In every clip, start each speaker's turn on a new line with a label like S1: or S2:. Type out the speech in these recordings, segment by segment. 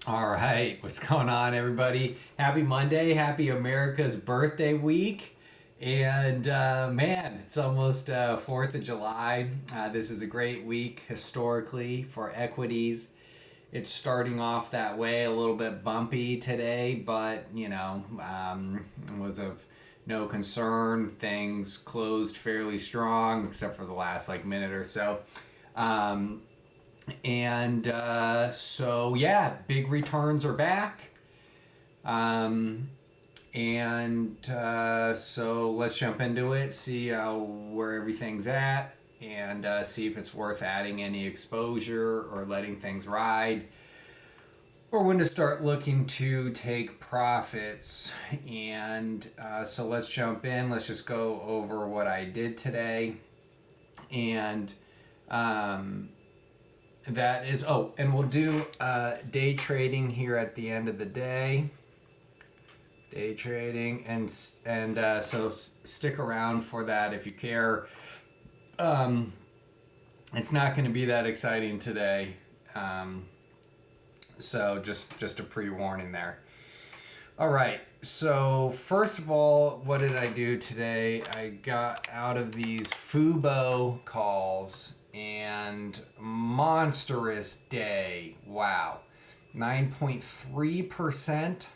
S1: All right, what's going on, everybody? Happy Monday, happy America's birthday week. And man, it's almost 4th of July. This is a great week historically for equities. It's starting off that way, a little bit bumpy today, but was of no concern. Things closed fairly strong, except for the last minute or so. Um, so yeah, big returns are back. Um, so let's jump into it, see where everything's at, and see if it's worth adding any exposure or letting things ride, or when to start looking to take profits. And so let's jump in. Let's just go over what I did today. And that is, and we'll do day trading here at the end of the day. Day trading, so stick around for that if you care. It's not going to be that exciting today, so just a pre-warning there. All right, so first of all, what did I do today? I got out of these FUBO calls, and monstrous day. Wow, 9.3%.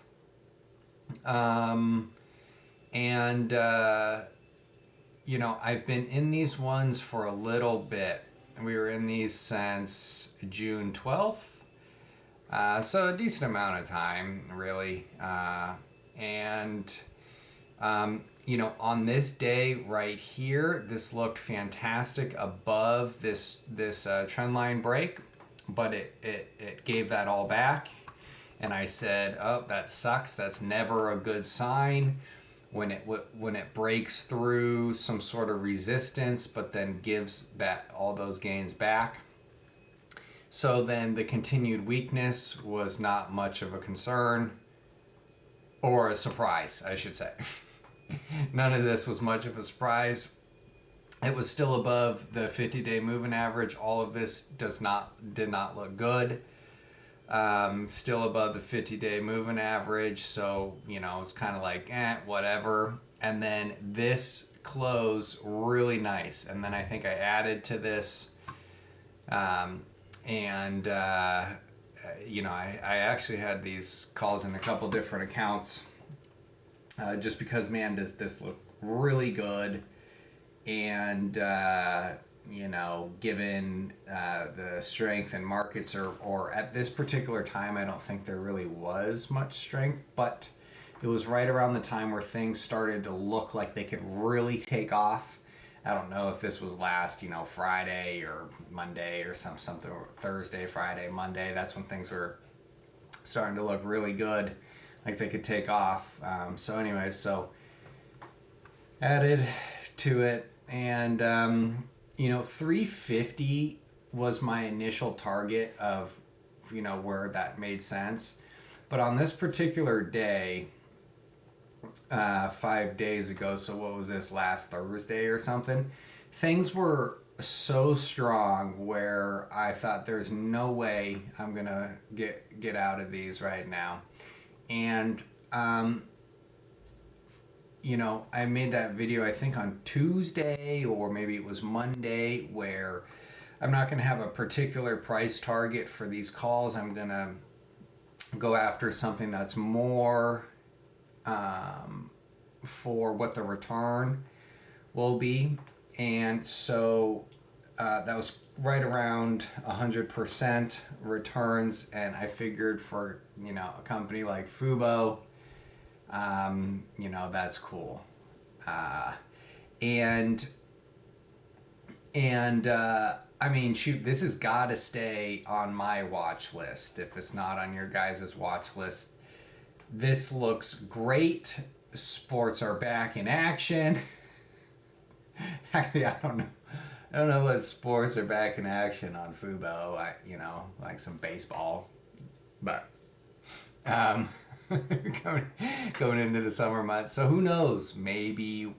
S1: I've been in these ones for a little bit. We were in these since June 12th. So a decent amount of time, really. On this day right here, this looked fantastic above this trend line break, but it gave that all back. And I said, oh, that sucks. That's never a good sign when it breaks through some sort of resistance, but then gives all those gains back. So then the continued weakness was not much of a concern, or a surprise, I should say. None of this was much of a surprise. It was still above the 50-day moving average. All of this did not look good. Still above the 50-day moving average, so it's kind of like whatever. And then this close really nice, and then I think I added to this, I actually had these calls in a couple different accounts, just because, man, does this look really good. And given the strength in markets, or at this particular time, I don't think there really was much strength, but it was right around the time where things started to look like they could really take off. I don't know if this was last, Friday or Monday or something, or Thursday, Friday, Monday. That's when things were starting to look really good, like they could take off. So added to it, and 350 was my initial target of, where that made sense. But on this particular day, 5 days ago, so what was this, last Thursday or something, things were so strong where I thought there's no way I'm gonna get out of these right now. And I made that video, I think, on Tuesday, or maybe it was Monday, where I'm not going to have a particular price target for these calls. I'm going to go after something that's more for what the return will be. And so that was right around 100% returns. And I figured for, a company like FUBO, that's cool. Shoot, this has got to stay on my watch list. If it's not on your guys' watch list, this looks great. Sports are back in action. Actually, I don't know what sports are back in action on FUBO. Like some baseball, but going into the summer months. So who knows? Maybe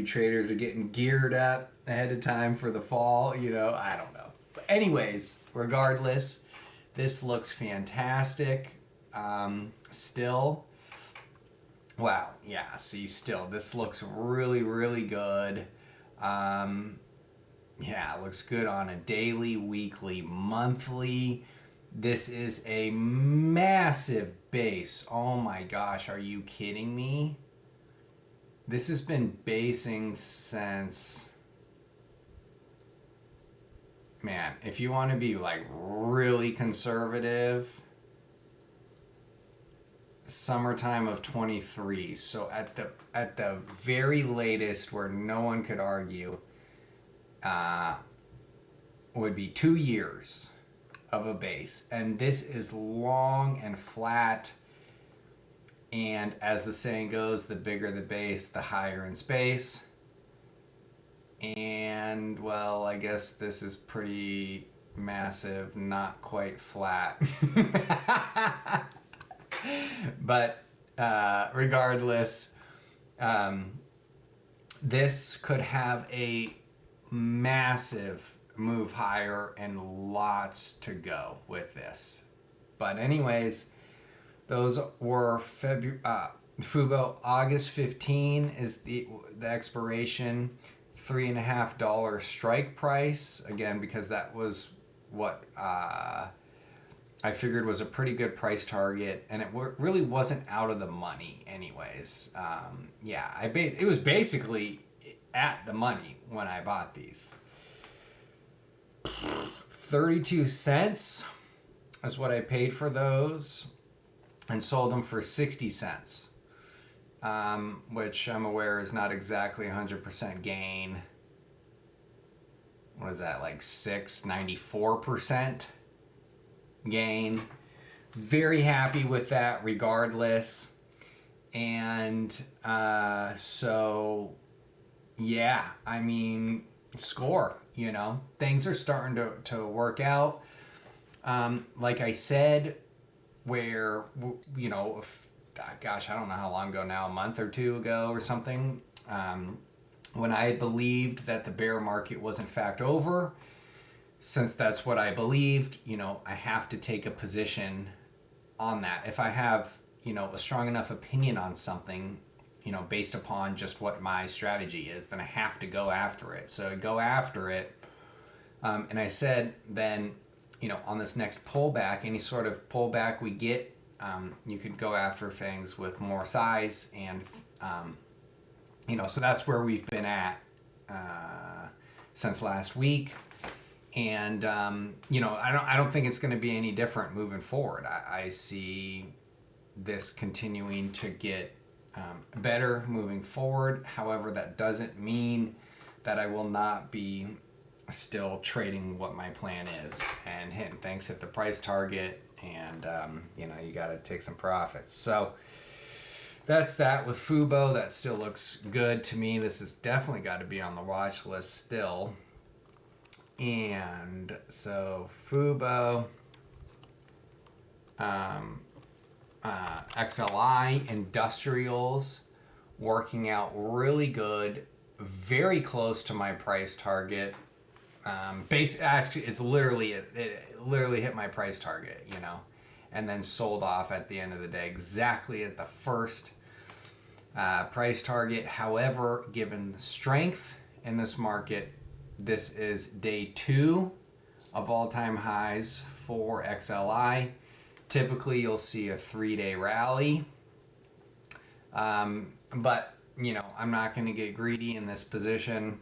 S1: traders are getting geared up ahead of time for the fall. I don't know. But anyways, regardless, This looks fantastic. Still. Wow. Yeah. See, still, this looks really, really good. Yeah, it looks good on a daily, weekly, monthly. This is a massive base. Oh my gosh, are you kidding me? This has been basing since, man, if you want to be like really conservative, summertime of 23. So at the very latest, where no one could argue, would be 2 years of a base. And this is long and flat. And as the saying goes, the bigger the base, the higher in space. And, well, I guess this is pretty massive, not quite flat. But regardless, this could have a massive move higher and lots to go with this. But anyways, those were Fubo. August 15 is the expiration. $3.50 strike price, again, because that was what I figured was a pretty good price target, and it really wasn't out of the money anyways. Yeah, it was basically at the money when I bought these. 32 cents is what I paid for those, and sold them for 60 cents, which I'm aware is not exactly 100% gain. What is that, like 94% gain? Very happy with that regardless. And so, yeah, I mean, score, things are starting to work out. Like I said, where, gosh, I don't know how long ago now, a month or two ago or something, when I believed that the bear market was in fact over. Since that's what I believed, I have to take a position on that. If I have, a strong enough opinion on something, based upon just what my strategy is, then I have to go after it. So I go after it. And I said then, on this next pullback, any sort of pullback we get, you could go after things with more size. And, so that's where we've been at since last week. And, I don't think it's going to be any different moving forward. I see this continuing to get better moving forward. However, that doesn't mean that I will not be still trading what my plan is and hit the price target, and you got to take some profits. So that's that with Fubo. That still looks good to me. This has definitely got to be on the watch list still. And so Fubo, XLI, industrials, working out really good, very close to my price target. Actually, it literally hit my price target, and then sold off at the end of the day exactly at the first price target. However, given the strength in this market, this is day 2 of all-time highs for XLI. Typically, you'll see a 3-day rally. But, I'm not going to get greedy in this position.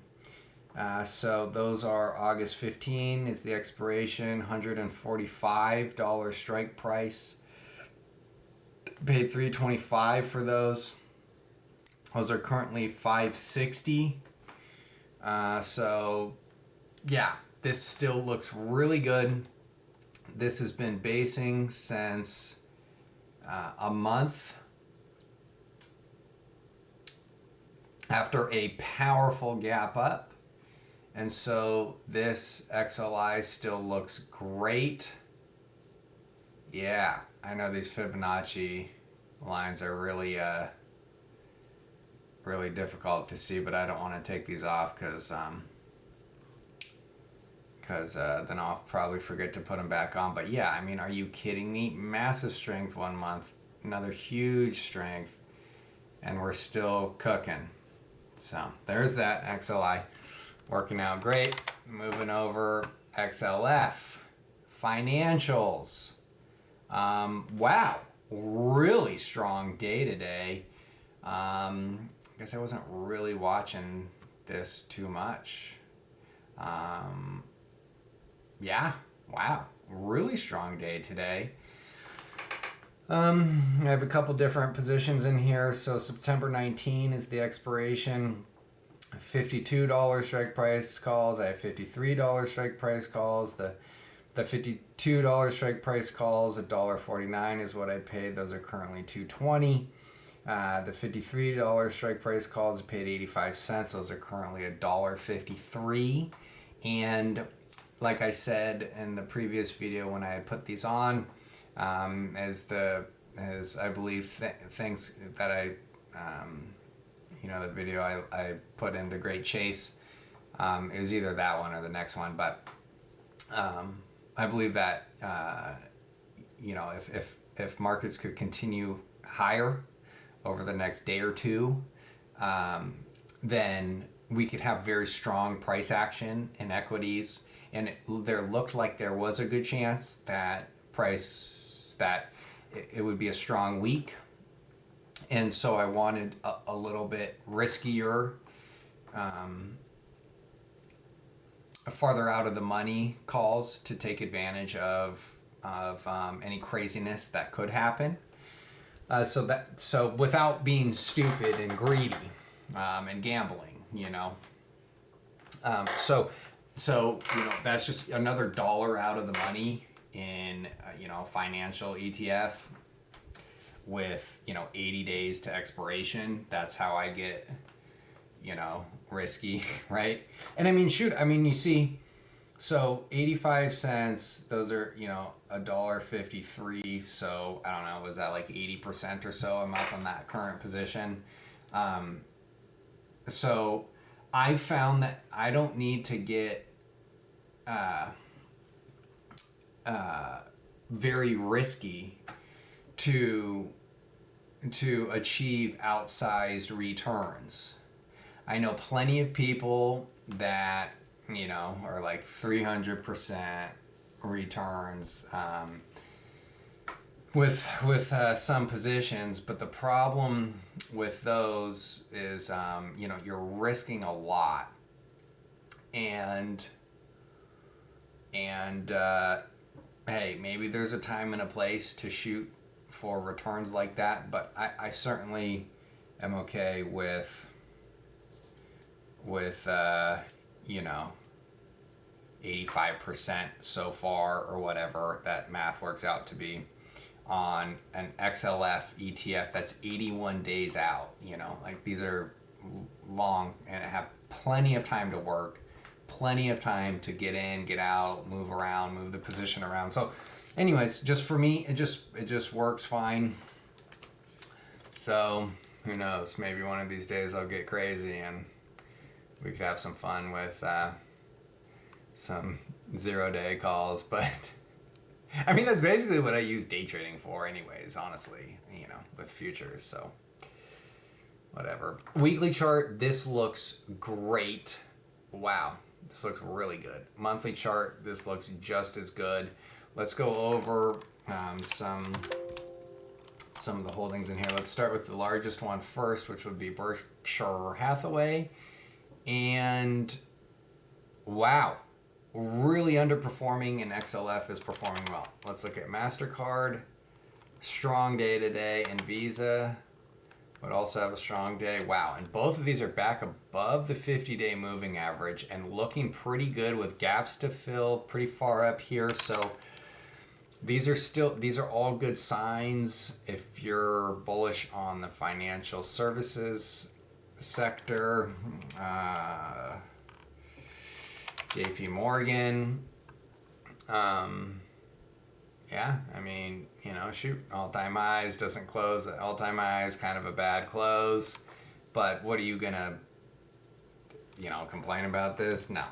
S1: So those are August 15 is the expiration, $145 strike price. Paid $325 for those. Those are currently $560. So, yeah, this still looks really good. This has been basing since a month after a powerful gap up. And so this XLI still looks great. Yeah, I know these Fibonacci lines are really difficult to see, but I don't want to take these off because because then I'll probably forget to put them back on. But yeah, I mean, are you kidding me? Massive strength 1 month, another huge strength, and we're still cooking. So there's that XLI working out great. Moving over, XLF financials. Wow, really strong day today. I guess I wasn't really watching this too much. Yeah, wow, really strong day today. I have a couple different positions in here. So September 19 is the expiration. $52 strike price calls. I have $53 strike price calls. The $52 strike price calls, $1.49 is what I paid. Those are currently $2.20. The $53 strike price calls, I paid 85 cents. Those are currently $1.53. And like I said in the previous video when I had put these on, as I believe things that I, the video I put in the Great Chase, it was either that one or the next one, but I believe that if markets could continue higher over the next day or two, then we could have very strong price action in equities, and there looked like there was a good chance that it would be a strong week. And so I wanted a little bit riskier, farther out of the money calls to take advantage of any craziness that could happen. So without being stupid and greedy, and gambling, So that's just another dollar out of the money in financial ETF with 80 days to expiration. That's how I get risky, right? And I mean, you see, so 85 cents, those are $1.53. So I don't know, was that like 80% or so? I'm up on that current position. So I found that I don't need to get very risky to achieve outsized returns. I know plenty of people that are like 300% returns with some positions, but the problem with those is you're risking a lot, and hey, maybe there's a time and a place to shoot for returns like that, but I certainly am okay with 85% so far, or whatever that math works out to be, on an XLF ETF that's 81 days out. Like, these are long and have plenty of time to work, plenty of time to get in, get out, move around, move the position around. So anyways, just for me, it just works fine. So who knows, maybe one of these days I'll get crazy and we could have some fun with some 0-day calls. But I mean, that's basically what I use day trading for anyways, honestly, with futures. So whatever. Weekly chart, this looks great. Wow, this looks really good. Monthly chart, this looks just as good. Let's go over some of the holdings in here. Let's start with the largest one first, which would be Berkshire Hathaway. And wow, really underperforming, and XLF is performing well. Let's look at MasterCard. Strong day today, and Visa would also have a strong day. Wow, and both of these are back above the 50-day moving average and looking pretty good with gaps to fill pretty far up here. So these are all good signs if you're bullish on the financial services sector. JP Morgan. Yeah, I mean, all-time highs, doesn't close at all-time highs, kind of a bad close. But what are you gonna, complain about this? No.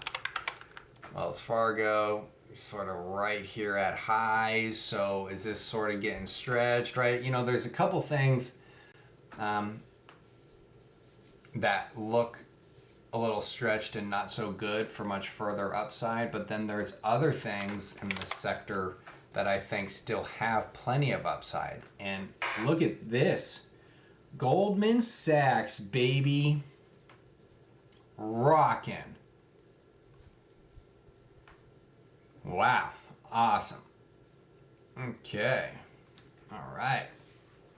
S1: Wells Fargo, sort of right here at highs. So is this sort of getting stretched, right? You know, there's a couple things that look a little stretched and not so good for much further upside, but then there's other things in the sector that I think still have plenty of upside. And look at this. Goldman Sachs, baby. Rockin'. Wow. Awesome. Okay. All right.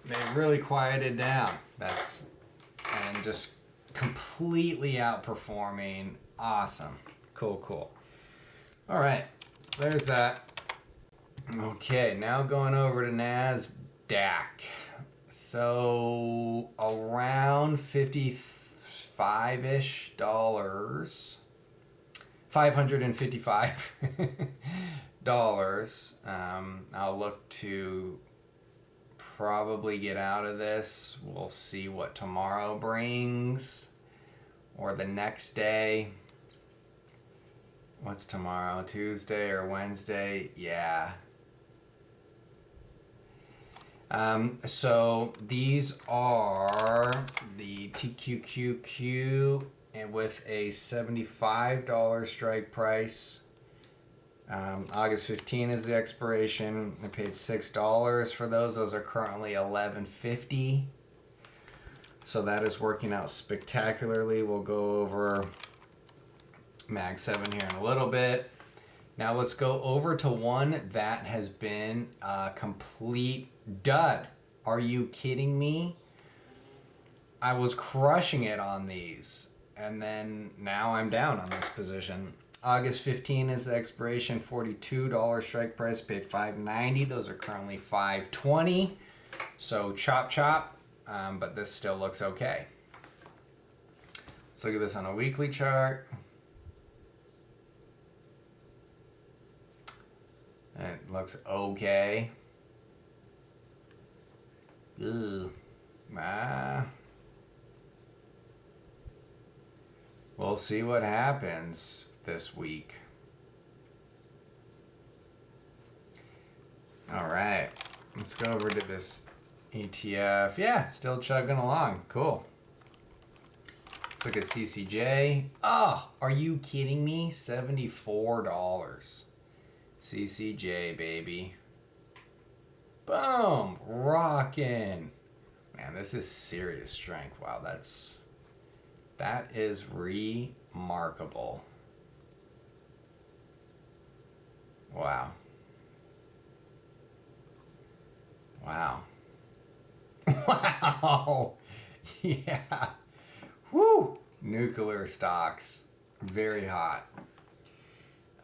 S1: They really quieted down. And just completely outperforming. Awesome. Cool. All right. There's that. Okay. Now going over to NASDAQ. So around 55-ish dollars. $555. I'll look to probably get out of this. We'll see what tomorrow brings or the next day. What's tomorrow? Tuesday or Wednesday? Yeah. So these are the TQQQ and with a $75 strike price. August 15 is the expiration. I paid $6 for those. Those are currently $11.50. So that is working out spectacularly. We'll go over Mag 7 here in a little bit. Now let's go over to one that has been a complete dud. Are you kidding me? I was crushing it on these, and then now I'm down on this position. August 15 is the expiration, $42 strike price, paid $5.90. Those are currently $5.20. So chop, but this still looks okay. Let's look at this on a weekly chart. It looks okay. Ugh. We'll see what happens this week. All right, let's go over to this ETF. Yeah, still chugging along. Cool. Let's look at CCJ. Oh, are you kidding me? $74. CCJ, baby. Boom, rockin'. Man, this is serious strength. Wow, that is remarkable. Wow. Wow. Yeah. Woo. Nuclear stocks. Very hot.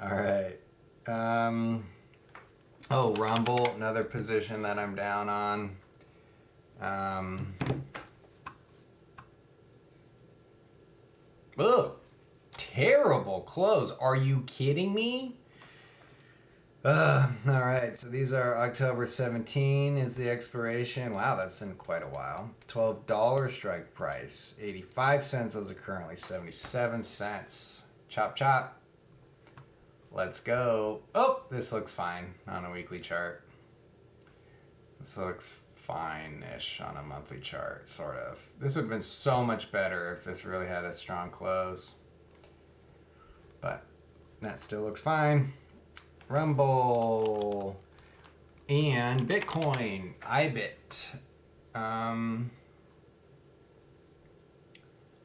S1: All right. Rumble, another position that I'm down on. Terrible close. Are you kidding me? All right, so these are October 17 is the expiration. Wow, that's in quite a while. $12 strike price, 85 cents. Those are currently 77 cents. Chop. Let's go. Oh, this looks fine on a weekly chart. This looks fine-ish on a monthly chart, sort of. This would have been so much better if this really had a strong close. But that still looks fine. Rumble and Bitcoin, IBIT.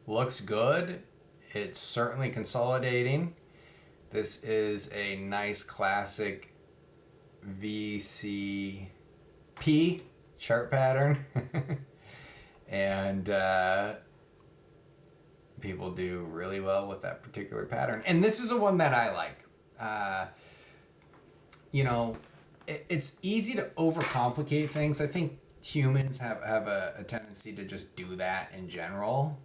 S1: Looks good. It's certainly consolidating. This is a nice classic VCP chart pattern. And people do really well with that particular pattern. And this is the one that I like. It's easy to overcomplicate things. I think humans have a tendency to just do that in general.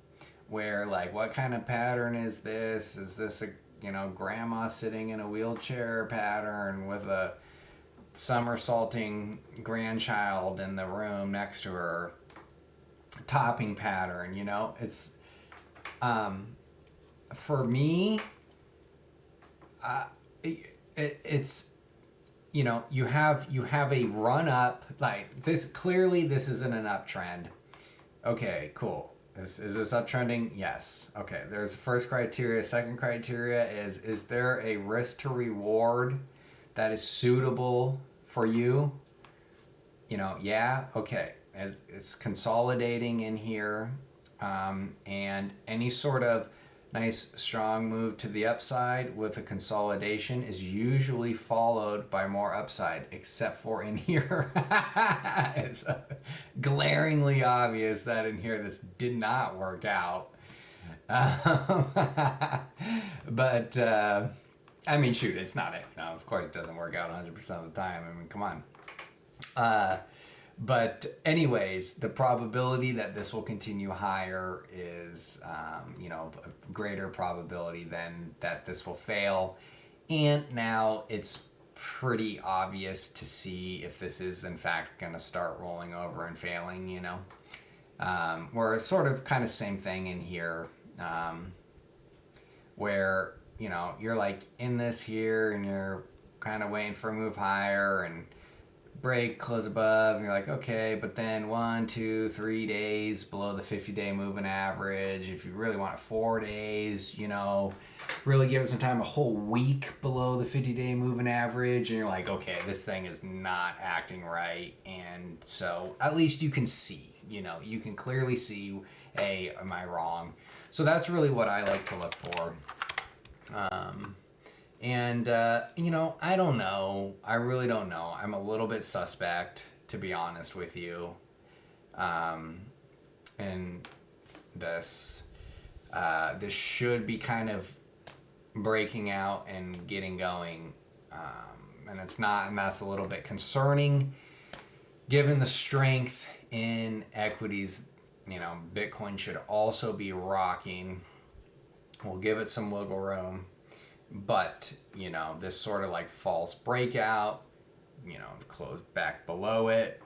S1: Where, like, what kind of pattern is this? Is this a grandma sitting in a wheelchair pattern with a somersaulting grandchild in the room next to her? Topping pattern, it's for me, it's, you have a run up like this. Clearly this isn't an uptrend. Okay, cool. Is this uptrending? Yes. Okay, there's the first criteria. Second criteria is there a risk to reward that is suitable for you? Yeah, okay. It's consolidating in here, and any sort of nice strong move to the upside with a consolidation is usually followed by more upside, except for in here. It's glaringly obvious that in here this did not work out. Um, but I mean, shoot, it's not it. Of course, it doesn't work out 100% of the time. I mean, come on. But anyways, the probability that this will continue higher is, a greater probability than that this will fail. And now it's pretty obvious to see if this is in fact going to start rolling over and failing, We're sort of kind of same thing in here, where, you're like in this here and you're kind of waiting for a move higher and break, close above, and you're like, okay, but then 1, 2, 3 days below the 50-day moving average. If you really want 4 days, really give it some time, a whole week below the 50-day moving average, and you're like, okay, this thing is not acting right. And so at least you can see, you can clearly see, hey, am I wrong? So that's really what I like to look for. And, I don't know. I really don't know. I'm a little bit suspect, to be honest with you. And this should be kind of breaking out and getting going. And it's not, and that's a little bit concerning given the strength in equities. Bitcoin should also be rocking. We'll give it some wiggle room. But, this sort of like false breakout, close back below it,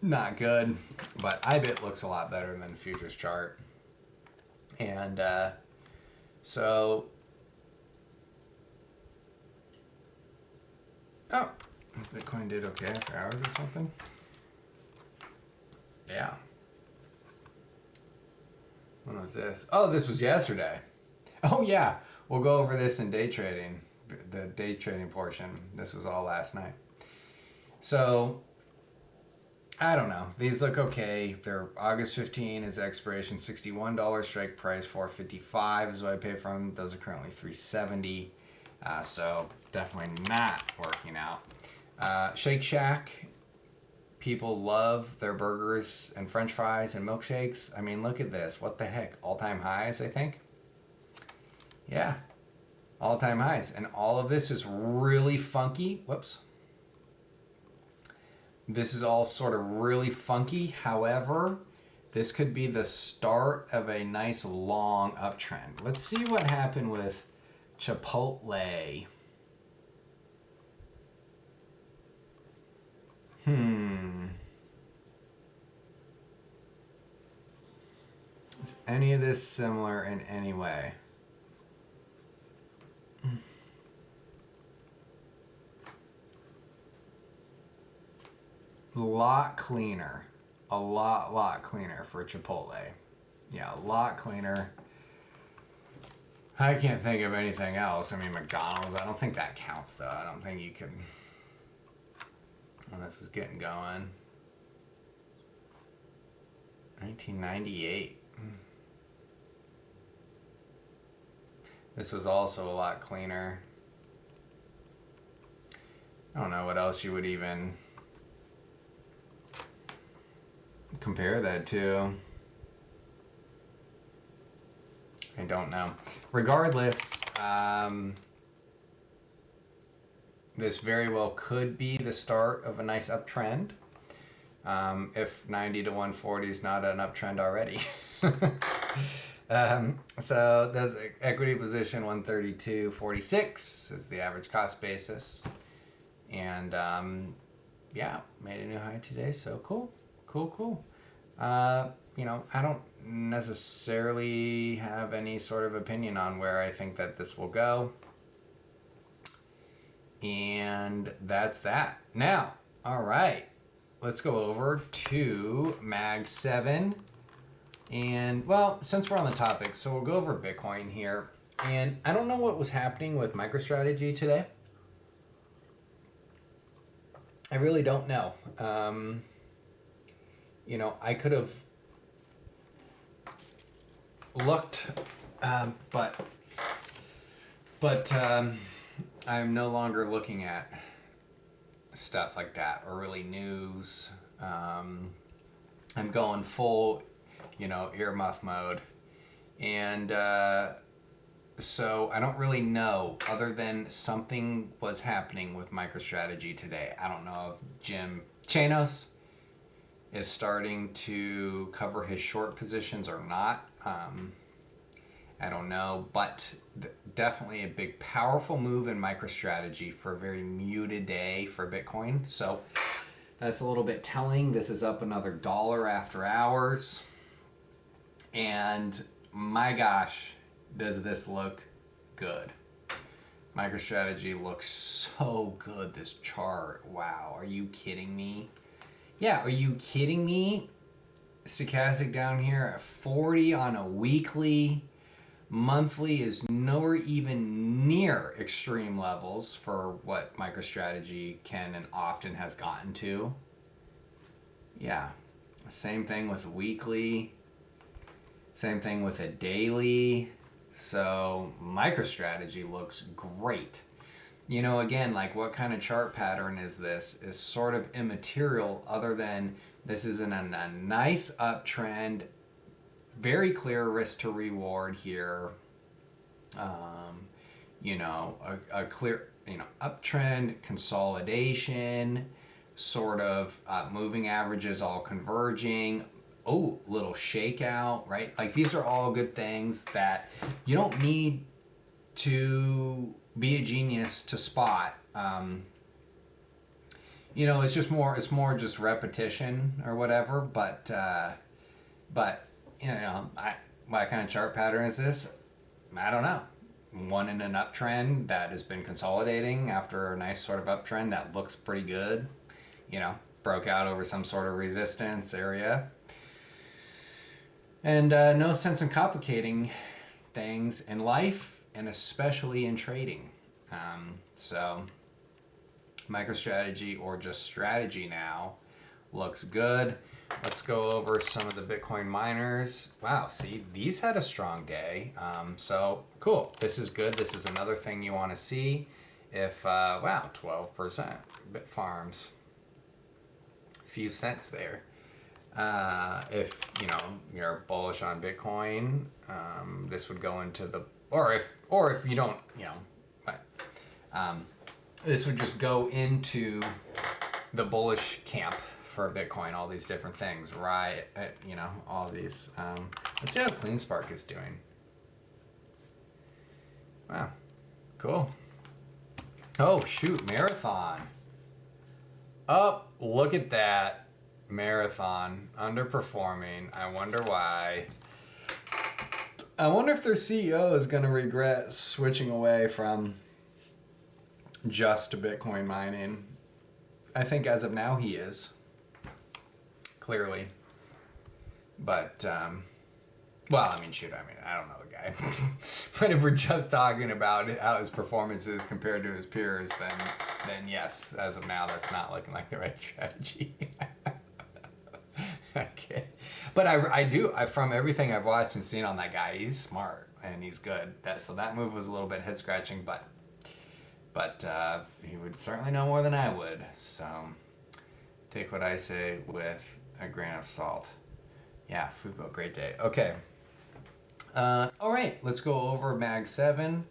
S1: not good. But IBIT looks a lot better than the futures chart. And so, Bitcoin did okay after hours or something. Yeah. When was this? Oh, this was yesterday. Oh, yeah. We'll go over this in day trading, the day trading portion. This was all last night. So, I don't know. These look okay. They're August 15 is expiration, $61 strike price, $4.55 is what I pay for them. Those are currently $3.70. So, definitely not working out. Shake Shack. People love their burgers and french fries and milkshakes. I mean, look at this. What the heck? All-time highs, I think. Yeah, all-time highs. And all of this is really funky. Whoops. This is all sort of really funky. However, this could be the start of a nice long uptrend. Let's see what happened with Chipotle. Is any of this similar in any way? A lot cleaner for Chipotle. Yeah, a lot cleaner. I can't think of anything else. I mean, McDonald's, I don't think that counts though. I don't think you can, when this is getting going. 1998. This was also a lot cleaner. I don't know what else you would even compare that to. I don't know. Regardless, this very well could be the start of a nice uptrend. If 90 to 140 is not an uptrend already. So there's equity position 132.46 is the average cost basis. And yeah, made a new high today, so cool. I don't necessarily have any sort of opinion on where I think that this will go. And that's that. Now, all right, let's go over to Mag 7. And, well, since we're on the topic, so we'll go over Bitcoin here. And I don't know what was happening with MicroStrategy today. I really don't know. I could have looked, but I'm no longer looking at stuff like that or really news. I'm going full, earmuff mode. And so I don't really know, other than something was happening with MicroStrategy today. I don't know if Jim Chanos is starting to cover his short positions or not. I don't know, but definitely a big, powerful move in MicroStrategy for a very muted day for Bitcoin. So that's a little bit telling. This is up another $1 after hours. And my gosh, does this look good. MicroStrategy looks so good, this chart. Wow, are you kidding me? Yeah, are you kidding me? Stochastic down here at 40 on a weekly. Monthly is nowhere even near extreme levels for what MicroStrategy can and often has gotten to. Yeah, same thing with a weekly. Same thing with a daily. So MicroStrategy looks great. Again, like what kind of chart pattern is this? Is sort of immaterial, other than this is in a nice uptrend, very clear risk to reward here. A clear, uptrend, consolidation, sort of moving averages all converging. Oh, little shakeout, right? Like these are all good things that you don't need to be a genius to spot. It's more just repetition or whatever. But what kind of chart pattern is this? I don't know. One in an uptrend that has been consolidating after a nice sort of uptrend that looks pretty good. Broke out over some sort of resistance area. And no sense in complicating things in life and especially in trading. So MicroStrategy, or just strategy now, looks good. Let's go over some of the Bitcoin miners. Wow, see, these had a strong day. So cool. This is good. This is another thing you want to see. If, 12%. Bitfarms. Few cents there. If you're bullish on Bitcoin, this would go into the, or if you don't, this would just go into the bullish camp for Bitcoin. All these different things, right? All these. Let's see how CleanSpark is doing. Wow, cool. Oh shoot, Marathon. Oh, look at that. Marathon underperforming. I wonder why. I wonder if their CEO is going to regret switching away from just Bitcoin mining. I think as of now he is. Clearly. But, I don't know the guy. But if we're just talking about how his performance is compared to his peers, then yes, as of now, that's not looking like the right strategy. Okay. But I from everything I've watched and seen on that guy, he's smart and he's good. So that move was a little bit head scratching, but he would certainly know more than I would. So take what I say with a grain of salt. Yeah, Fubo, great day. Okay. All right, let's go over Mag 7.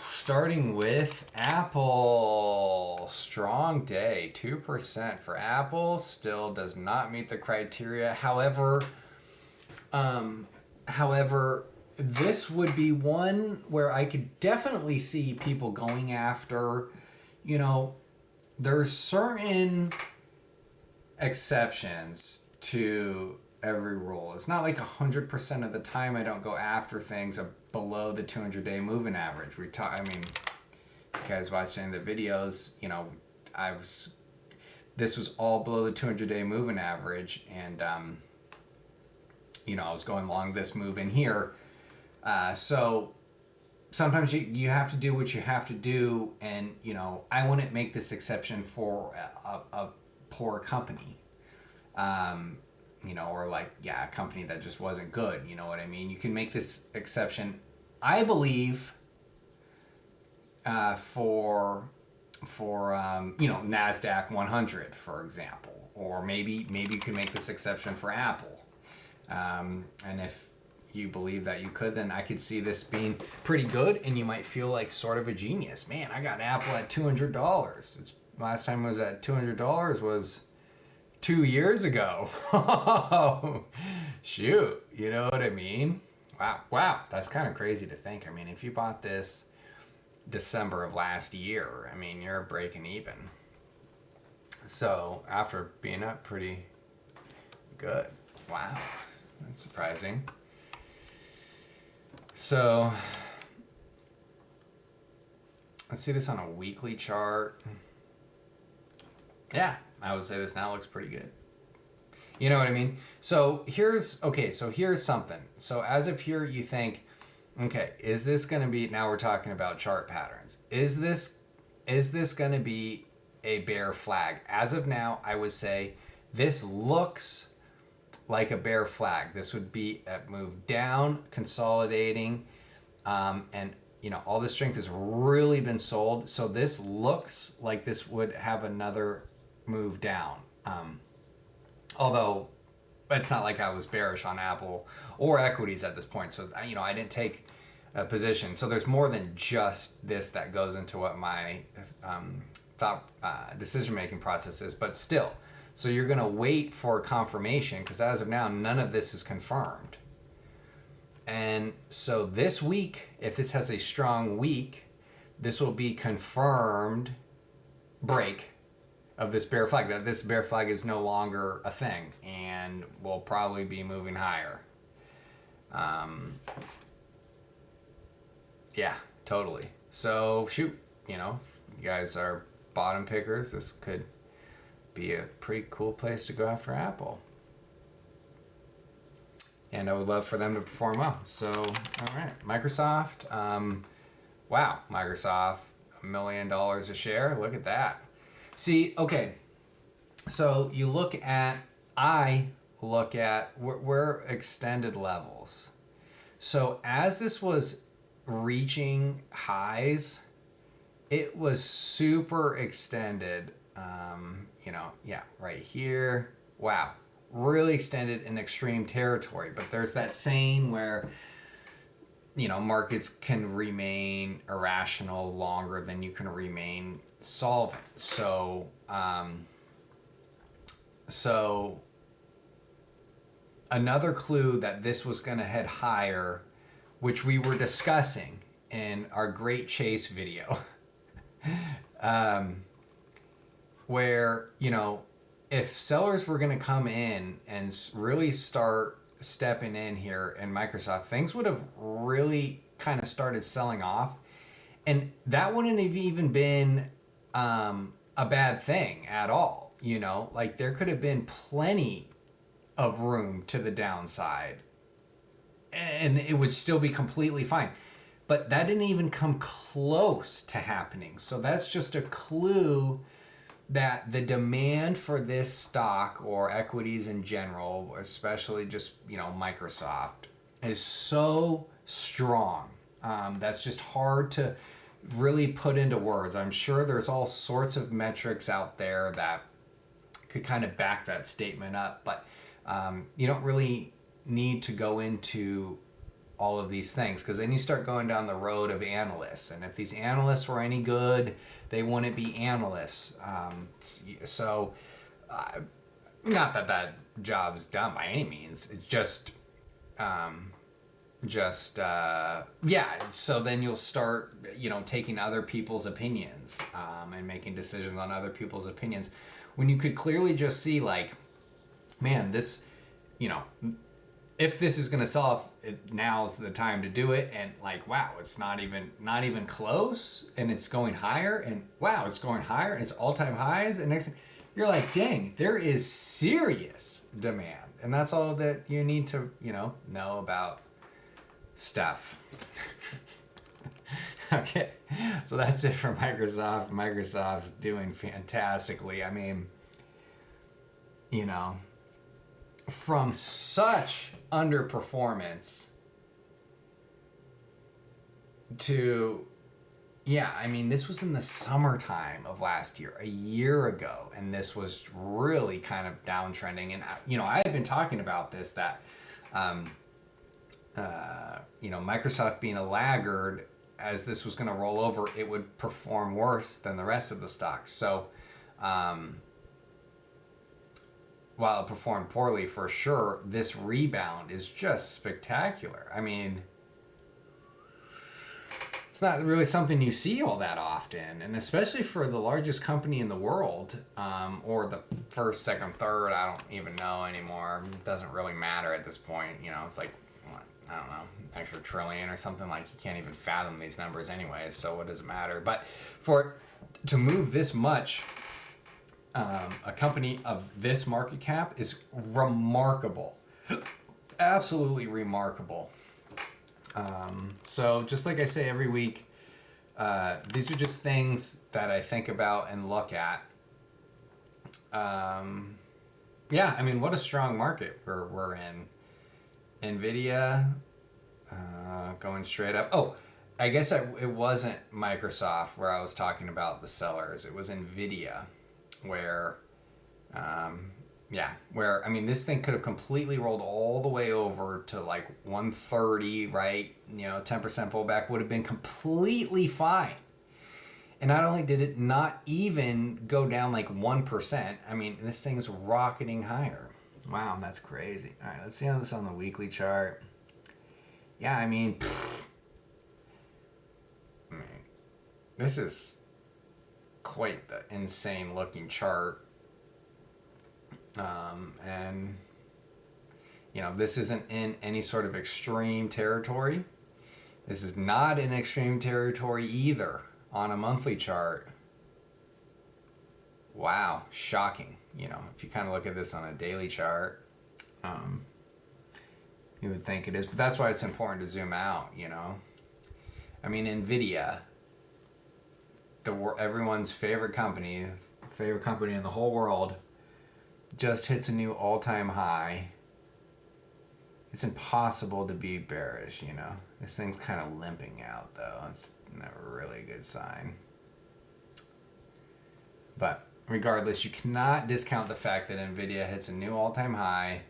S1: Starting with Apple. Strong day. 2% for Apple. Still does not meet the criteria. However, this would be one where I could definitely see people going after, there's certain exceptions to every rule. It's not like 100% of the time I don't go after things below the 200-day moving average. you guys watched any of the videos, this was all below the 200-day moving average, and I was going long this move in here. So sometimes you have to do what you have to do, and I wouldn't make this exception for a poor company, or a company that just wasn't good. You know what I mean? You can make this exception, I believe, for NASDAQ 100, for example, or maybe you can make this exception for Apple, and if you believe that you could, then I could see this being pretty good, and you might feel like sort of a genius. Man, I got Apple at $200. Last time it was at $200 was 2 years ago. Shoot, you know what I mean? Wow, that's kind of crazy to think. I mean, if you bought this December of last year, I mean, you're breaking even. So after being up pretty good, wow, that's surprising. So let's see this on a weekly chart. Yeah, I would say this now looks pretty good. You know what I mean? So here's something. So as of here, you think, okay, is this going to be, now we're talking about chart patterns. Is this going to be a bear flag? As of now, I would say this looks like a bear flag. This would be a move down, consolidating, and all the strength has really been sold. So this looks like this would have another move down. Although it's not like I was bearish on Apple or equities at this point. So, I didn't take a position. So there's more than just this that goes into what my thought decision-making process is. But still, so you're going to wait for confirmation, because as of now, none of this is confirmed. And so this week, if this has a strong week, this will be confirmed break of this bear flag, that this bear flag is no longer a thing and will probably be moving higher. Yeah, totally. So shoot, you guys are bottom pickers. This could be a pretty cool place to go after Apple. And I would love for them to perform well. So, all right, Microsoft. Wow, Microsoft, $1 million a share. Look at that. See, okay, so I look at, we're extended levels. So as this was reaching highs, it was super extended, right here. Wow, really extended in extreme territory. But there's that saying where, markets can remain irrational longer than you can remain solvent. So another clue that this was going to head higher, which we were discussing in our Great Chase video, where, if sellers were going to come in and really start stepping in here in Microsoft, things would have really kind of started selling off. And that wouldn't have even been a bad thing at all. There could have been plenty of room to the downside and it would still be completely fine. But that didn't even come close to happening. So that's just a clue that the demand for this stock or equities in general, especially just, Microsoft, is so strong. That's just hard to really put into words. I'm sure there's all sorts of metrics out there that could kind of back that statement up, but you don't really need to go into all of these things, because then you start going down the road of analysts, and if these analysts were any good, they wouldn't be analysts. So not that job's done by any means. It's just so then you'll start taking other people's opinions and making decisions on other people's opinions, when you could clearly just see, like, man, this if this is gonna sell off, now's the time to do it. And like, wow, it's not even close, and it's going higher, and wow, it's going higher. It's all-time highs, and next thing, you're like, dang, there is serious demand, and that's all that you need to know about stuff. Okay, so that's it for Microsoft. Microsoft's doing fantastically. I mean, from such underperformance to, I mean, this was in the summertime of last year, a year ago, and this was really kind of downtrending. And I had been talking about this, that Microsoft being a laggard, as this was going to roll over, it would perform worse than the rest of the stocks. So while it performed poorly for sure, this rebound is just spectacular. I mean, it's not really something you see all that often, and especially for the largest company in the world, or the first, second, third, I don't even know anymore. It doesn't really matter at this point. It's like, what, I don't know, extra trillion or something. Like, you can't even fathom these numbers anyway, so what does it matter? But for it to move this much, a company of this market cap is remarkable. Absolutely remarkable. So just like I say every week, these are just things that I think about and look at. I mean, what a strong market we're in. NVIDIA, going straight up. Oh, I guess it wasn't Microsoft where I was talking about the sellers. It was NVIDIA where, I mean, this thing could have completely rolled all the way over to like 130, right? 10% pullback would have been completely fine. And not only did it not even go down like 1%, I mean, this thing's rocketing higher. Wow, that's crazy. All right, let's see how this on the weekly chart. Yeah, I mean, this is quite the insane looking chart. And this isn't in any sort of extreme territory. This is not in extreme territory either on a monthly chart. Wow, shocking. If you kind of look at this on a daily chart, you would think it is, but that's why it's important to zoom out. I mean, NVIDIA, everyone's favorite company in the whole world, just hits a new all-time high. It's impossible to be bearish. This thing's kind of limping out, though. It's never really a good sign. But regardless, you cannot discount the fact that NVIDIA hits a new all-time high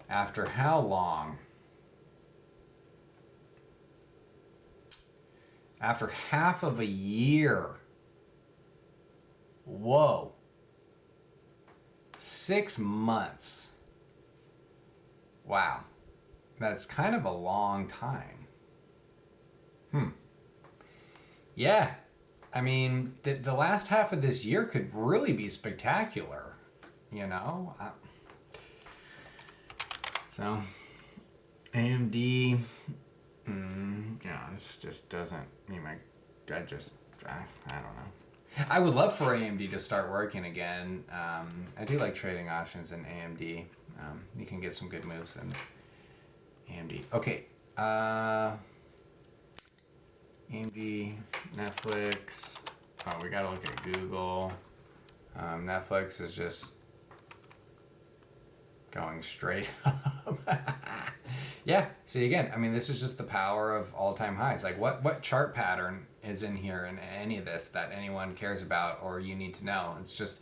S1: after how long? After half of a year. Whoa. 6 months. Wow. That's kind of a long time. Yeah. I mean, the last half of this year could really be spectacular, So, AMD, this just doesn't, I don't know. I would love for AMD to start working again. I do like trading options in AMD. You can get some good moves in AMD. Okay. AMD, Netflix. Oh, we gotta look at Google. Netflix is just going straight up. Yeah, see again, I mean, this is just the power of all-time highs. Like, what chart pattern is in here in any of this that anyone cares about or you need to know? It's just,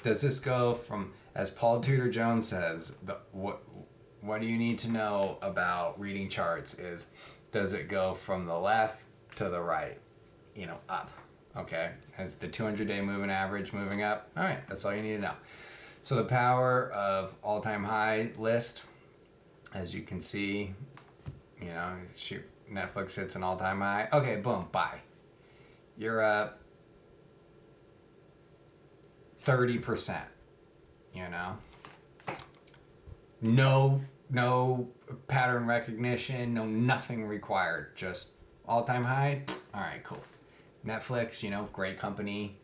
S1: does this go from, as Paul Tudor Jones says, what do you need to know about reading charts is, does it go from the left to the right, up? Okay, as the 200-day moving average moving up? All right, that's all you need to know. So the power of all-time high list, as you can see, Netflix hits an all-time high. Okay, boom, buy. You're up 30%, No no pattern recognition, no nothing required. Just all-time high. All right, cool. Netflix, great company.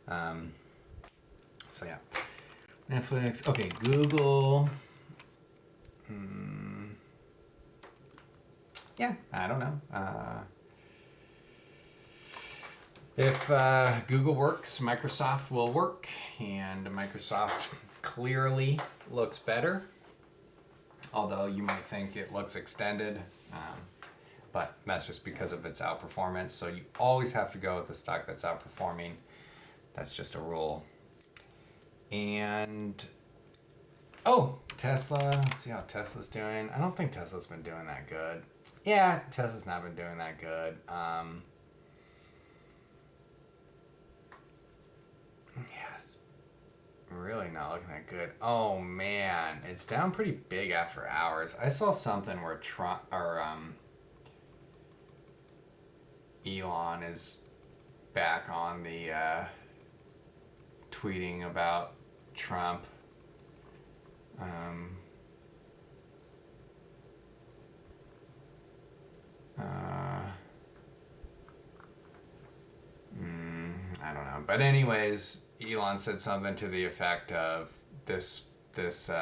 S1: So yeah, Netflix. Okay, Google. Yeah, I don't know. If Google works, Microsoft will work, and Microsoft clearly looks better. Although you might think it looks extended, but that's just because of its outperformance. So you always have to go with the stock that's outperforming. That's just a rule. And Tesla. Let's see how Tesla's doing. I don't think Tesla's been doing that good. Yeah, Tesla's not been doing that good. It's really not looking that good. Oh man, it's down pretty big after hours. I saw something where Elon is back on the tweeting about Trump. I don't know, but anyways, Elon said something to the effect of this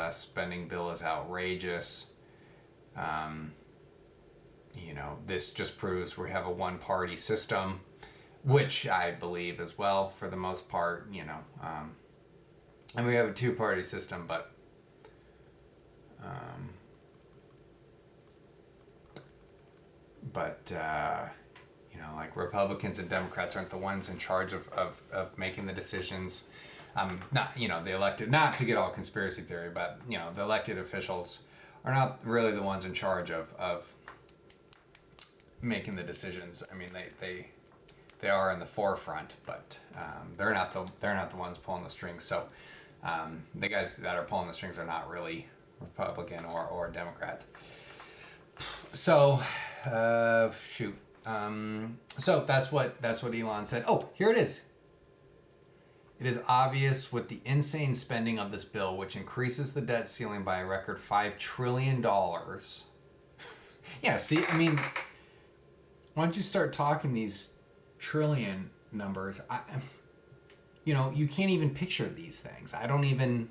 S1: spending bill is outrageous. This just proves we have a one-party system, which I believe as well for the most part. And we have a two-party system, but like Republicans and Democrats aren't the ones in charge of making the decisions. Not, the elected, not to get all conspiracy theory, but, the elected officials are not really the ones in charge of making the decisions. I mean, they are in the forefront, but they're not the ones pulling the strings. So the guys that are pulling the strings are not really Republican or Democrat. So shoot. So that's what Elon said. Oh, here it is. It is obvious with the insane spending of this bill, which increases the debt ceiling by a record $5 trillion. Yeah, see, I mean, once you start talking these trillion numbers, you can't even picture these things. I don't even.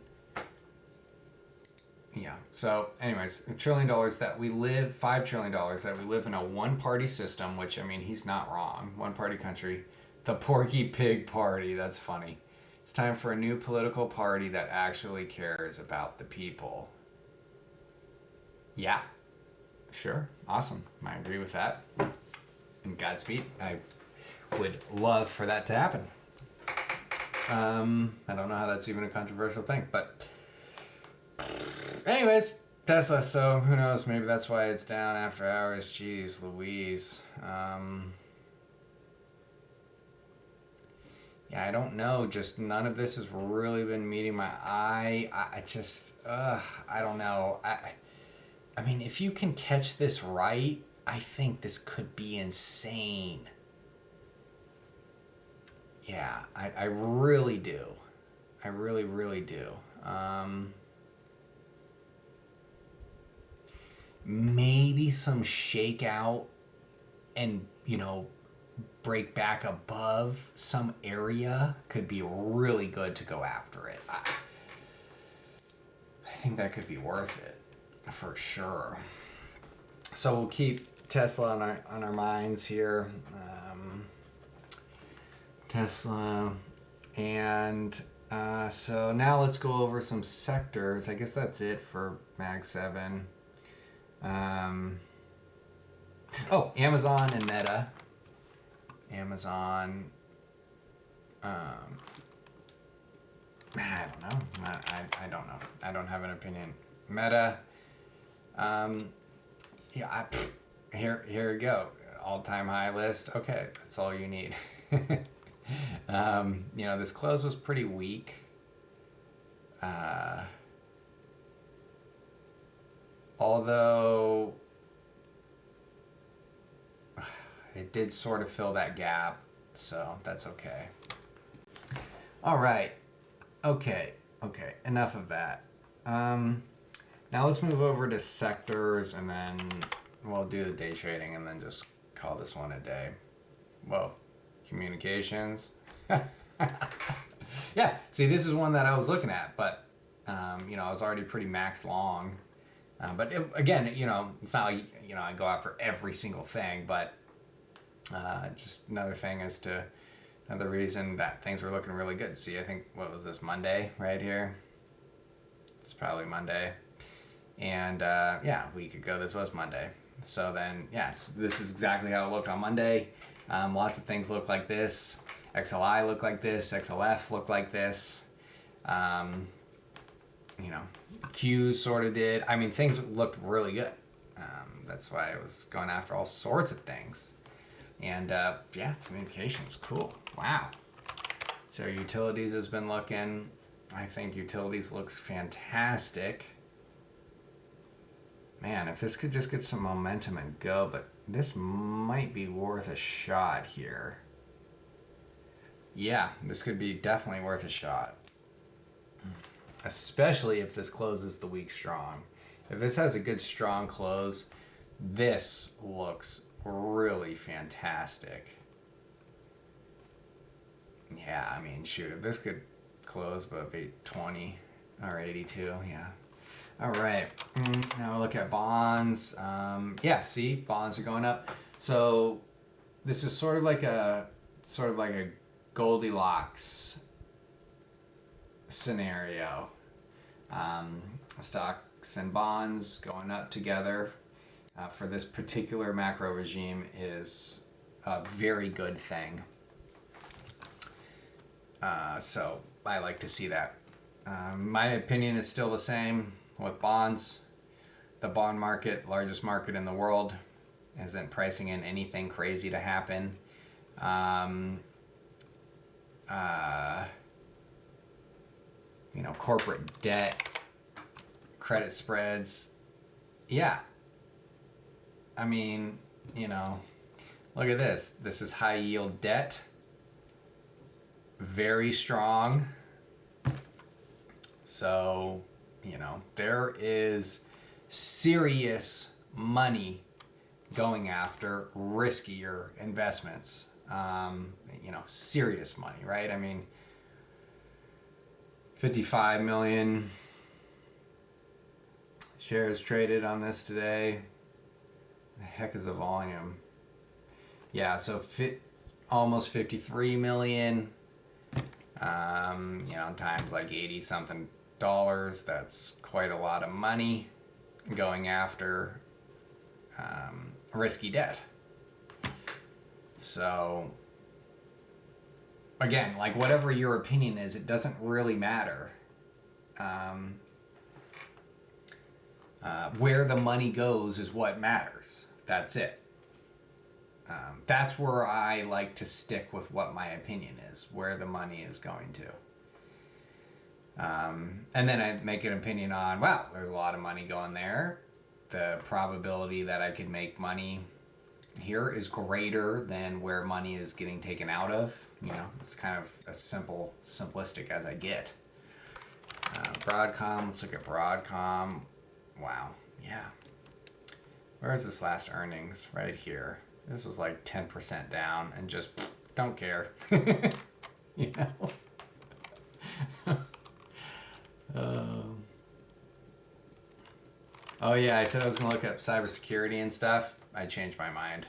S1: Yeah. So, anyways, $1 trillion that we live, $5 trillion that we live in a one-party system, which, I mean, he's not wrong. One-party country. The Porky Pig Party. That's funny. It's time for a new political party that actually cares about the people. Yeah. Sure. Awesome. I agree with that. And Godspeed. I would love for that to happen. I don't know how that's even a controversial thing, but anyways, Tesla, so who knows, maybe that's why it's down after hours. Jeez Louise. Yeah, I don't know, just none of this has really been meeting my eye. I just, I don't know. I mean, if you can catch this right, I think this could be insane. Yeah, I really do. I really, really do. Maybe some shakeout and, break back above some area could be really good to go after it. I think that could be worth it for sure. So we'll keep Tesla on our minds here. Tesla. And so now let's go over some sectors. I guess that's it for Mag 7. Amazon and Meta. Amazon. I don't know. I don't know. I don't have an opinion. Meta. Here you go. All-time high list. Okay, that's all you need. This close was pretty weak. Although it did sort of fill that gap, so that's okay. All right. Okay. Enough of that. Now let's move over to sectors, and then we'll do the day trading, and then just call this one a day. Whoa, communications. Yeah, see, this is one that I was looking at, but I was already pretty max long. But again, it's not like I go after every single thing, but just another thing as to another reason that things were looking really good. See, I think, what was this, Monday right here? It's probably Monday. And a week ago, this was Monday. So then, so this is exactly how it looked on Monday. Lots of things look like this. XLI looked like this. XLF looked like this. Qs sort of did. I mean, things looked really good. That's why I was going after all sorts of things. And communications, cool. Wow. So utilities has been looking. I think utilities looks fantastic. Man, if this could just get some momentum and go, but this might be worth a shot here. Yeah, this could be definitely worth a shot. Especially if this closes the week strong. If this has a good strong close, this looks really fantastic. Yeah, I mean, shoot, if this could close above 820 or 82, yeah. All right, now we'll look at bonds. See, bonds are going up. So this is sort of like a Goldilocks scenario. Stocks and bonds going up together for this particular macro regime is a very good thing. So I like to see that. My opinion is still the same with bonds. The bond market, largest market in the world, isn't pricing in anything crazy to happen. Corporate debt, credit spreads. Yeah. I mean, look at this. This is high yield debt. Very strong. So, there is serious money going after riskier investments. Serious money, right? I mean, 55 million shares traded on this today. The heck is the volume? Yeah, so almost 53 million. Times like 80 something dollars. That's quite a lot of money going after risky debt. So again, like, whatever your opinion is, it doesn't really matter. Where the money goes is what matters. That's it. That's where I like to stick with what my opinion is, where the money is going to. And then I make an opinion on, wow, there's a lot of money going there. The probability that I could make money here is greater than where money is getting taken out of. It's kind of as simplistic as I get. Broadcom, let's look at Broadcom. Wow, yeah. Where is this last earnings? Right here. This was like 10% down and just don't care. Oh yeah, I said I was going to look up cybersecurity and stuff. I changed my mind.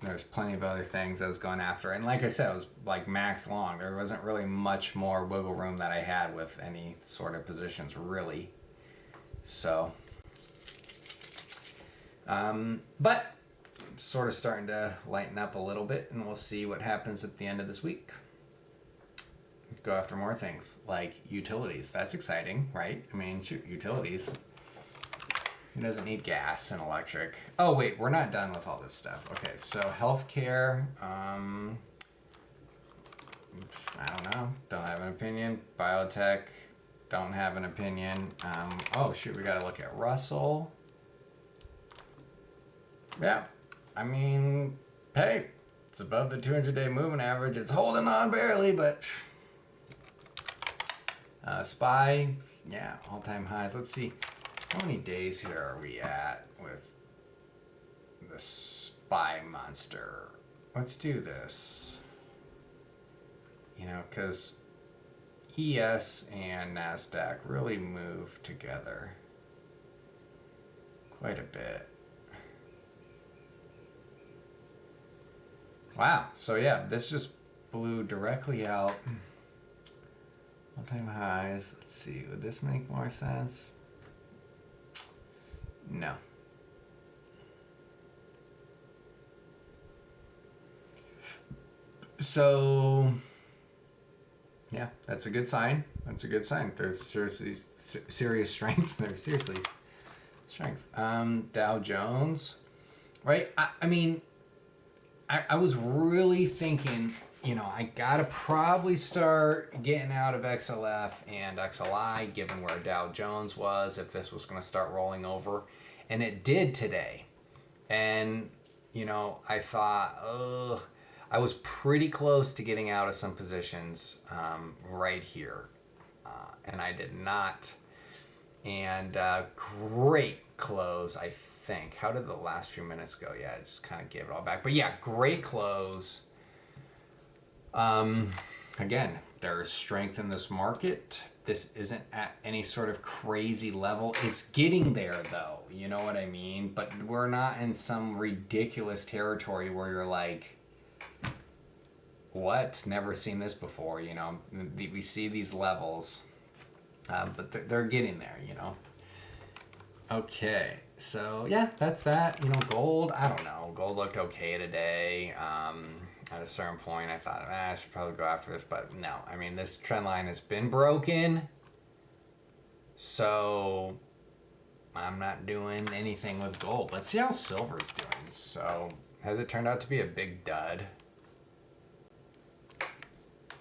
S1: There's plenty of other things I was going after. And like I said, it was like max long. There wasn't really much more wiggle room that I had with any sort of positions, really. So, but I'm sort of starting to lighten up a little bit, and we'll see what happens at the end of this week. Go after more things like utilities. That's exciting, right? I mean, shoot, utilities. Who doesn't need gas and electric? Oh, wait, we're not done with all this stuff. Okay, so healthcare. I don't know. Don't have an opinion. Biotech. Don't have an opinion. Oh, shoot, we got to look at Russell. Yeah, I mean, hey, it's above the 200-day moving average. It's holding on barely, but SPY, yeah, all-time highs. Let's see, how many days here are we at with the SPY monster? Let's do this. You know, because ES and NASDAQ really move together quite a bit. Wow, so yeah, this just blew directly out. All-time highs. Let's see, would this make more sense? No. So, yeah, that's a good sign. That's a good sign. There's serious strength. There's seriously strength. Dow Jones, right? I mean, I was really thinking, you know, I gotta probably start getting out of XLF and XLI, given where Dow Jones was, if this was gonna start rolling over, and it did today. And you know, I thought, ugh. I was pretty close to getting out of some positions right here, and I did not. And great close, I think. How did the last few minutes go? Yeah, I just kind of gave it all back. But yeah, great close. Again, there is strength in this market. This isn't at any sort of crazy level. It's getting there, though. You know what I mean? But we're not in some ridiculous territory where you're like, what? Never seen this before, you know. We see these levels, but they're getting there, you know. Okay, so yeah, that's that. You know, gold, I don't know. Gold looked okay today. At a certain point, I thought, I should probably go after this, but no. I mean, this trend line has been broken, so I'm not doing anything with gold. Let's see how silver's doing. So, has it turned out to be a big dud?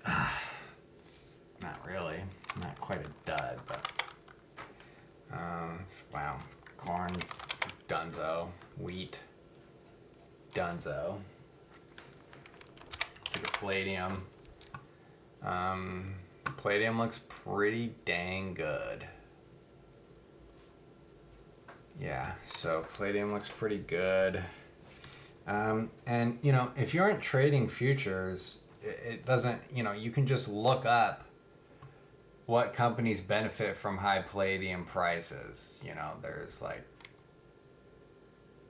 S1: Not really. Not quite a dud, but wow. Corn, dunzo. Wheat, dunzo. Let's look at palladium. Palladium looks pretty dang good. Yeah, so palladium looks pretty good. And you know, if you aren't trading futures, it doesn't, you know, you can just look up what companies benefit from high palladium prices. You know, there's like,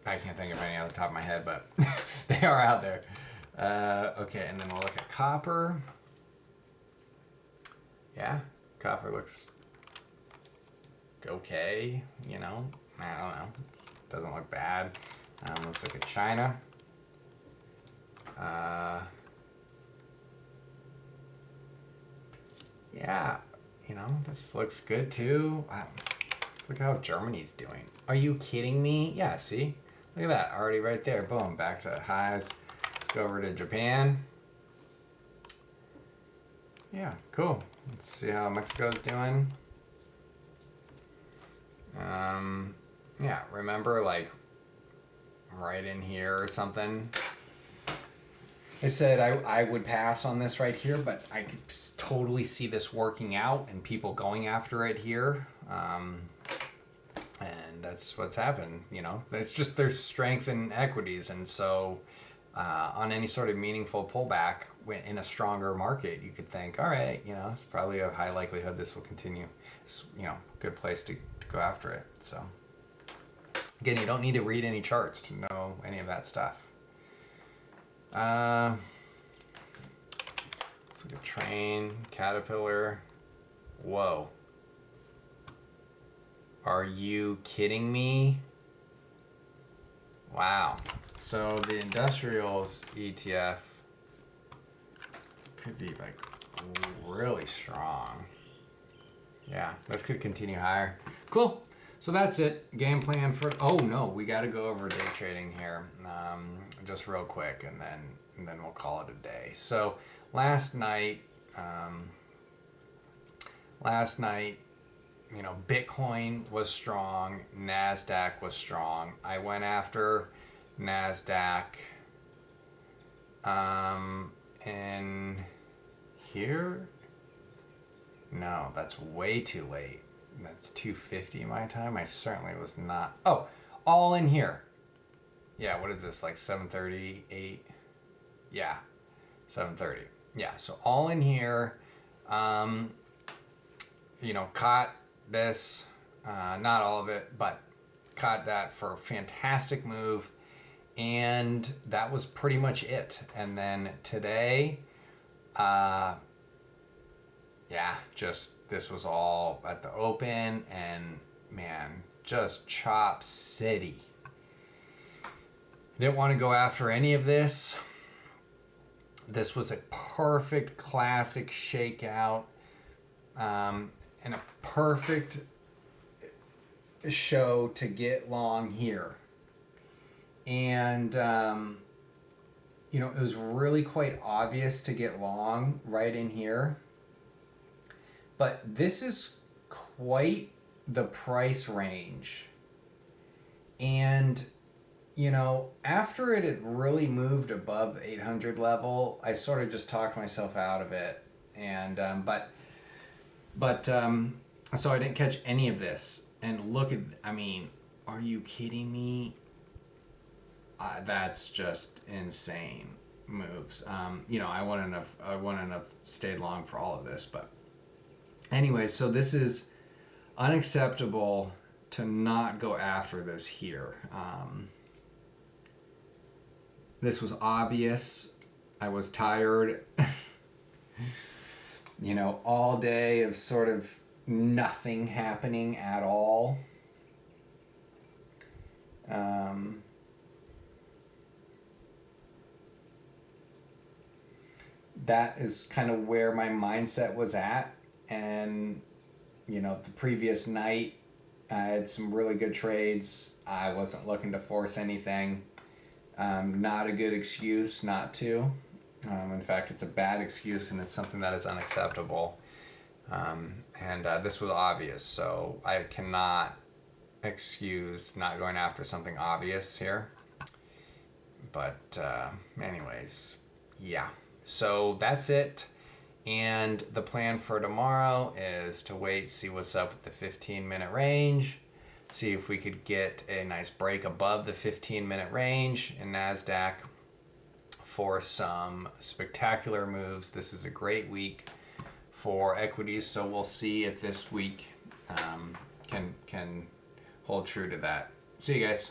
S1: I can't think of any off the top of my head, but they are out there. Okay, and then we'll look at copper. Yeah, copper looks okay, you know. I don't know. It doesn't look bad. Let's look at China. Yeah, you know, this looks good too. Wow. Let's look how Germany's doing. Are you kidding me? Yeah, see? Look at that. Already right there. Boom. Back to highs. Let's go over to Japan. Yeah, cool. Let's see how Mexico's doing. Yeah, remember, like, right in here or something. I said I would pass on this right here, but I could totally see this working out and people going after it here. And that's what's happened, you know. It's just there's strength in equities, and so on any sort of meaningful pullback in a stronger market, you could think, all right, you know, it's probably a high likelihood this will continue. It's, you know, good place to go after it. So again, you don't need to read any charts to know any of that stuff. Let's look at Train, Caterpillar. Whoa. Are you kidding me? Wow. So the industrials ETF could be like really strong. Yeah, this could continue higher. Cool. So that's it. Game plan for. Oh no, we got to go over day trading here, just real quick, and then we'll call it a day. So last night, you know, Bitcoin was strong, NASDAQ was strong. I went after NASDAQ, and here, No, that's way too late. That's 2:50 my time. I certainly was not. Oh, all in here. Yeah, what is this, like 7:30, 8? Yeah, 7:30. Yeah, so all in here. Caught this, not all of it, but caught that for a fantastic move. And that was pretty much it. And then today, just this was all at the open, and man, just chop city. Didn't want to go after any of this. This was a perfect classic shakeout, and a perfect show to get long here. And it was really quite obvious to get long right in here. But this is quite the price range. And, after it had really moved above the 800 level, I sort of just talked myself out of it. And, so I didn't catch any of this. And look at, are you kidding me? That's just insane moves. I wouldn't have stayed long for all of this, but anyway, so this is unacceptable to not go after this here. This was obvious. I was tired, all day of sort of nothing happening at all. That is kind of where my mindset was at. And, the previous night, I had some really good trades. I wasn't looking to force anything. Not a good excuse not to. In fact, it's a bad excuse, and it's something that is unacceptable. And this was obvious, so I cannot excuse not going after something obvious here. But anyways, yeah. So that's it. And the plan for tomorrow is to wait, see what's up with the 15-minute range, see if we could get a nice break above the 15-minute range in NASDAQ for some spectacular moves. This is a great week for equities, so we'll see if this week can hold true to that. See you guys.